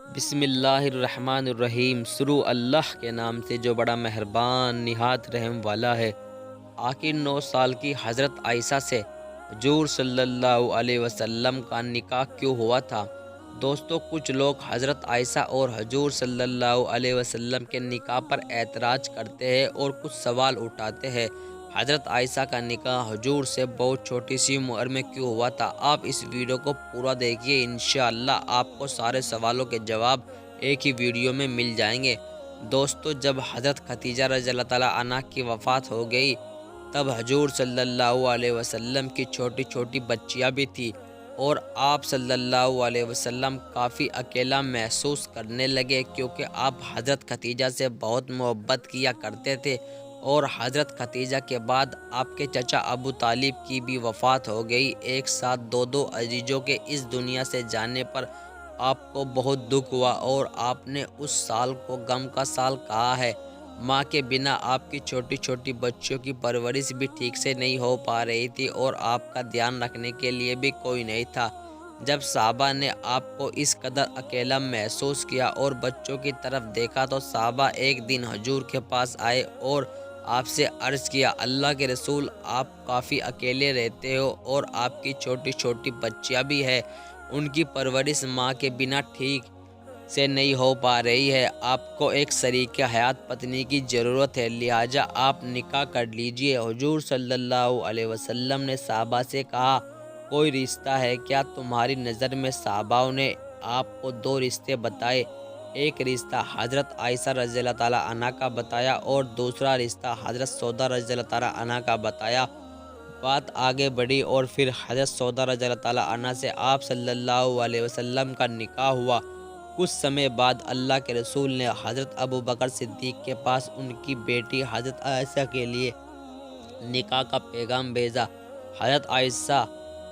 بسم اللہ الرحمن الرحیم۔ شروع اللہ کے نام سے جو بڑا مہربان نہایت رحم والا ہے۔ آخر 9 سال کی حضرت عائشہ سے حضور صلی اللہ علیہ وسلم کا نکاح کیوں ہوا تھا؟ دوستو، کچھ لوگ حضرت عائشہ اور حضور صلی اللہ علیہ وسلم کے نکاح پر اعتراض کرتے ہیں اور کچھ سوال اٹھاتے ہیں۔ حضرت عائشہ کا نکاح حضور سے بہت چھوٹی سی عمر میں کیوں ہوا تھا؟ آپ اس ویڈیو کو پورا دیکھیے، انشاءاللہ آپ کو سارے سوالوں کے جواب ایک ہی ویڈیو میں مل جائیں گے۔ دوستو، جب حضرت خدیجہ رضی اللہ تعالیٰ عنہ کی وفات ہو گئی تب حضور صلی اللہ علیہ وسلم کی چھوٹی چھوٹی بچیاں بھی تھیں اور آپ صلی اللہ علیہ وسلم کافی اکیلا محسوس کرنے لگے، کیونکہ آپ حضرت خدیجہ سے بہت محبت کیا کرتے تھے اور حضرت خدیجہ کے بعد آپ کے چچا ابو طالب کی بھی وفات ہو گئی۔ ایک ساتھ دو عزیزوں کے اس دنیا سے جانے پر آپ کو بہت دکھ ہوا اور آپ نے اس سال کو غم کا سال کہا ہے۔ ماں کے بنا آپ کی چھوٹی چھوٹی بچیوں کی پرورش بھی ٹھیک سے نہیں ہو پا رہی تھی اور آپ کا دھیان رکھنے کے لیے بھی کوئی نہیں تھا۔ جب صحابہ نے آپ کو اس قدر اکیلا محسوس کیا اور بچوں کی طرف دیکھا تو صحابہ ایک دن حضور کے پاس آئے اور آپ سے عرض کیا، اللہ کے رسول، آپ کافی اکیلے رہتے ہو اور آپ کی چھوٹی چھوٹی بچیاں بھی ہیں، ان کی پرورش ماں کے بنا ٹھیک سے نہیں ہو پا رہی ہے، آپ کو ایک شریک حیات پتنی کی ضرورت ہے، لہٰذا آپ نکاح کر لیجئے۔ حضور صلی اللہ علیہ وسلم نے صحابہ سے کہا، کوئی رشتہ ہے کیا؟ تمہاری نظر میں؟ صحابہ نے آپ کو 2 رشتے بتائے، ایک رشتہ حضرت عائشہ رضی اللہ تعالیٰ عنہ کا بتایا اور دوسرا رشتہ حضرت سودا رضی اللہ تعالیٰ عنہ کا بتایا۔ بات آگے بڑھی اور پھر حضرت سودا رضی اللہ تعالیٰ عنہ سے آپ صلی اللہ علیہ وسلم کا نکاح ہوا۔ کچھ سمے بعد اللہ کے رسول نے حضرت ابو بکر صدیق کے پاس ان کی بیٹی حضرت عائشہ کے لیے نکاح کا پیغام بھیجا۔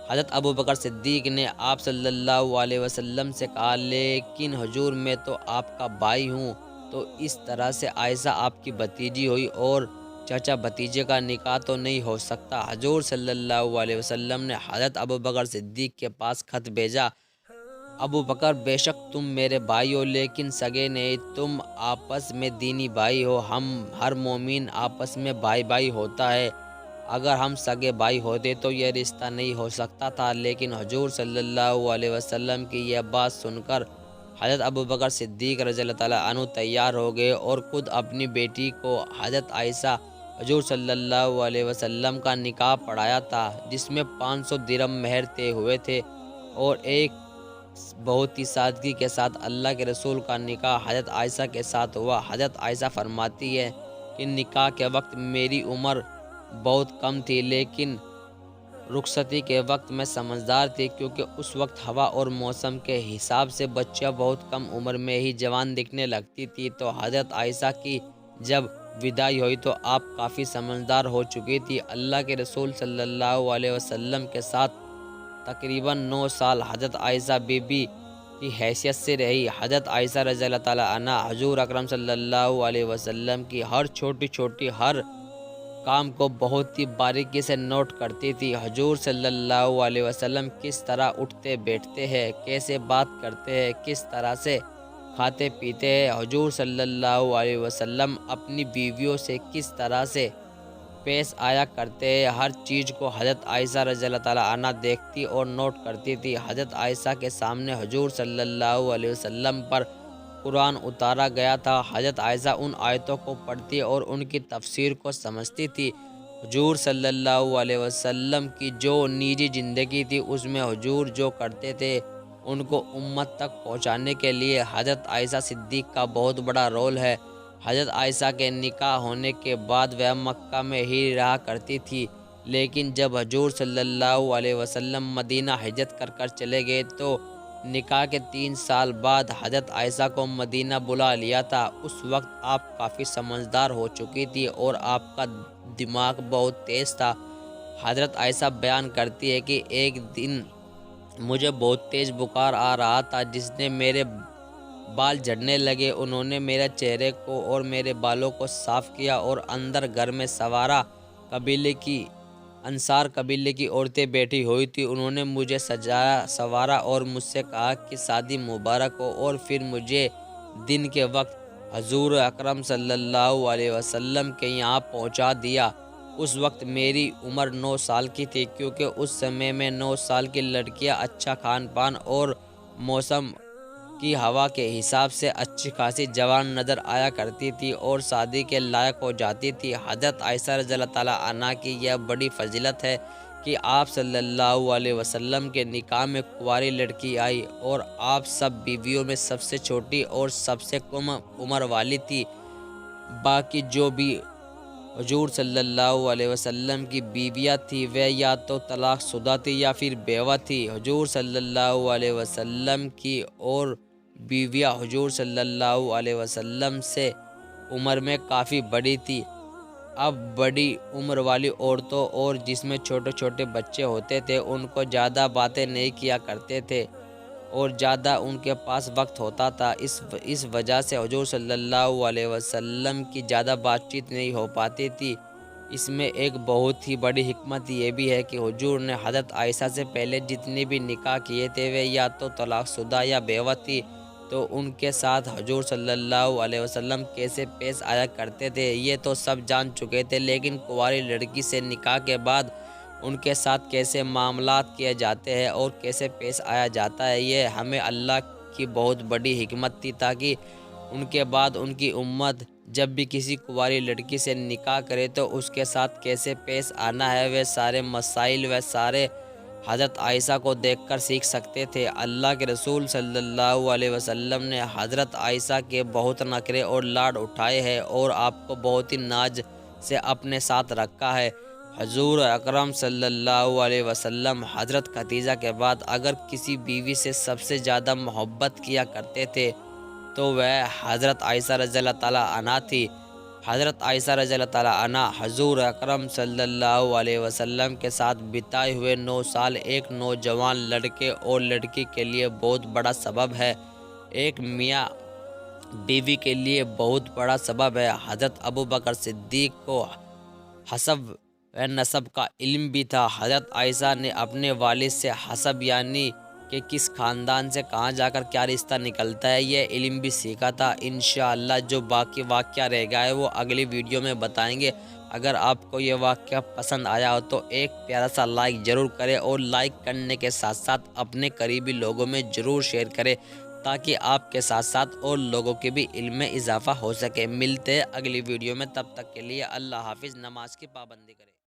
حضرت ابو بکر صدیق نے آپ صلی اللہ علیہ وسلم سے کہا، لیکن حضور، میں تو آپ کا بھائی ہوں، تو اس طرح سے عائشہ آپ کی بھتیجی ہوئی اور چچا بھتیجے کا نکاح تو نہیں ہو سکتا۔ حضور صلی اللہ علیہ وسلم نے حضرت ابو بکر صدیق کے پاس خط بھیجا، ابو بکر، بے شک تم میرے بھائی ہو لیکن سگے نہیں، تم آپس میں دینی بھائی ہو، ہر مومن آپس میں بھائی بھائی ہوتا ہے، اگر ہم سگے بھائی ہوتے تو یہ رشتہ نہیں ہو سکتا تھا۔ لیکن حضور صلی اللہ علیہ وسلم کی یہ بات سن کر حضرت ابو بکر صدیق رضی اللہ تعالیٰ عنہ تیار ہو گئے اور خود اپنی بیٹی کو حضرت عائشہ حضور صلی اللہ علیہ وسلم کا نکاح پڑھایا تھا، جس میں 500 درہم مہر طے ہوئے تھے اور ایک بہت ہی سادگی کے ساتھ اللہ کے رسول کا نکاح حضرت عائشہ کے ساتھ ہوا۔ حضرت عائشہ فرماتی ہے کہ نکاح کے وقت میری عمر بہت کم تھی، لیکن رخصتی کے وقت میں سمجھدار تھی، کیونکہ اس وقت ہوا اور موسم کے حساب سے بچیاں بہت کم عمر میں ہی جوان دکھنے لگتی تھی۔ تو حضرت عائشہ کی جب وداعی ہوئی تو آپ کافی سمجھدار ہو چکی تھی۔ اللہ کے رسول صلی اللہ علیہ وسلم کے ساتھ تقریباً 9 سال حضرت عائشہ بی بی کی حیثیت سے رہی۔ حضرت عائشہ رضی اللہ تعالیٰ عنہ حضور اکرم صلی اللہ علیہ وسلم کی ہر چھوٹی ہر کام کو بہت ہی باریکی سے نوٹ کرتی تھی۔ حضور صلی اللہ علیہ وسلم کس طرح اٹھتے بیٹھتے ہیں، کیسے بات کرتے ہیں، کس طرح سے کھاتے پیتے ہیں، حضور صلی اللہ علیہ وسلم اپنی بیویوں سے کس طرح سے پیش آیا کرتے ہیں، ہر چیز کو حضرت عائشہ رضی اللہ تعالیٰ عنہ دیکھتی اور نوٹ کرتی تھی۔ حضرت عائشہ کے سامنے حضور صلی اللہ علیہ وسلم پر قرآن اتارا گیا تھا، حضرت عائشہ ان آیتوں کو پڑھتی اور ان کی تفسیر کو سمجھتی تھی۔ حضور صلی اللہ علیہ وسلم کی جو نجی زندگی تھی، اس میں حضور جو کرتے تھے ان کو امت تک پہنچانے کے لیے حضرت عائشہ صدیق کا بہت بڑا رول ہے۔ حضرت عائشہ کے نکاح ہونے کے بعد وہ مکہ میں ہی رہا کرتی تھی، لیکن جب حضور صلی اللہ علیہ وسلم مدینہ ہجرت کر چلے گئے تو نکاح کے 3 سال بعد حضرت عائشہ کو مدینہ بلا لیا تھا۔ اس وقت آپ کافی سمجھدار ہو چکی تھی اور آپ کا دماغ بہت تیز تھا۔ حضرت عائشہ بیان کرتی ہے کہ ایک دن مجھے بہت تیز بخار آ رہا تھا، جس نے میرے بال جھڑنے لگے، انہوں نے میرے چہرے کو اور میرے بالوں کو صاف کیا اور اندر گھر میں سوارا قبیلے کی انصار قبیلے کی عورتیں بیٹھی ہوئی تھیں۔ انہوں نے مجھے سجایا سنوارا اور مجھ سے کہا کہ شادی مبارک ہو، اور پھر مجھے دن کے وقت حضور اکرم صلی اللہ علیہ وسلم کے یہاں پہنچا دیا۔ اس وقت میری عمر 9 سال کی تھی، کیونکہ اس سمے میں 9 سال کی لڑکیاں اچھا کھان پان اور موسم کی ہوا کے حساب سے اچھی خاصی جوان نظر آیا کرتی تھی اور شادی کے لائق ہو جاتی تھی۔ حضرت عائشہ رضی اللہ تعالیٰ عنہا کی یہ بڑی فضیلت ہے کہ آپ صلی اللہ علیہ وسلم کے نکاح میں کنواری لڑکی آئی، اور آپ سب بیویوں میں سب سے چھوٹی اور سب سے کم عمر والی تھی۔ باقی جو بھی حضور صلی اللہ علیہ وسلم کی بیویاں تھیں وہ یا تو طلاق شدہ تھی یا پھر بیوہ تھی۔ حضور صلی اللہ علیہ وسلم کی اور بیویاں حضور صلی اللہ علیہ وسلم سے عمر میں کافی بڑی تھی۔ اب بڑی عمر والی عورتوں اور جس میں چھوٹے چھوٹے بچے ہوتے تھے ان کو زیادہ باتیں نہیں کیا کرتے تھے اور زیادہ ان کے پاس وقت ہوتا تھا۔ اس وجہ سے حضور صلی اللہ علیہ وسلم کی زیادہ بات چیت نہیں ہو پاتی تھی۔ اس میں ایک بہت ہی بڑی حکمت یہ بھی ہے کہ حضور نے حضرت عائشہ سے پہلے جتنے بھی نکاح کیے تھے وہ یا تو طلاق شدہ یا بیوہ تھی، تو ان کے ساتھ حضور صلی اللہ علیہ وسلم کیسے پیش آیا کرتے تھے یہ تو سب جان چکے تھے، لیکن کنواری لڑکی سے نکاح کے بعد ان کے ساتھ کیسے معاملات کیے جاتے ہیں اور کیسے پیش آیا جاتا ہے یہ ہمیں اللہ کی بہت بڑی حکمت تھی، تاکہ ان کے بعد ان کی امت جب بھی کسی کنواری لڑکی سے نکاح کرے تو اس کے ساتھ کیسے پیش آنا ہے وہ سارے مسائل وہ سارے حضرت عائشہ کو دیکھ کر سیکھ سکتے تھے۔ اللہ کے رسول صلی اللہ علیہ وسلم نے حضرت عائشہ کے بہت نخرے اور لاڈ اٹھائے ہیں اور آپ کو بہت ہی ناز سے اپنے ساتھ رکھا ہے۔ حضور اکرم صلی اللہ علیہ وسلم حضرت خدیجہ کے بعد اگر کسی بیوی سے سب سے زیادہ محبت کیا کرتے تھے تو وہ حضرت عائشہ رضی اللہ تعالیٰ عنہا تھی۔ حضرت عائشہ رضی اللہ تعالیٰ عنہا حضور اکرم صلی اللہ علیہ وسلم کے ساتھ بتائے ہوئے 9 سال ایک نوجوان لڑکے اور لڑکی کے لیے بہت بڑا سبب ہے، ایک میاں بیوی کے لیے بہت بڑا سبب ہے۔ حضرت ابوبکر صدیق کو حسب و نسب کا علم بھی تھا۔ حضرت عائشہ نے اپنے والد سے حسب یعنی کہ کس خاندان سے کہاں جا کر کیا رشتہ نکلتا ہے یہ علم بھی سیکھا تھا۔ انشاءاللہ جو باقی واقعہ رہ گیا ہے وہ اگلی ویڈیو میں بتائیں گے۔ اگر آپ کو یہ واقعہ پسند آیا ہو تو ایک پیارا سا لائک ضرور کریں اور لائک کرنے کے ساتھ ساتھ اپنے قریبی لوگوں میں ضرور شیئر کریں تاکہ آپ کے ساتھ ساتھ اور لوگوں کے بھی علم میں اضافہ ہو سکے۔ ملتے ہیں اگلی ویڈیو میں، تب تک کے لیے اللہ حافظ۔ نماز کی پابندی کریں۔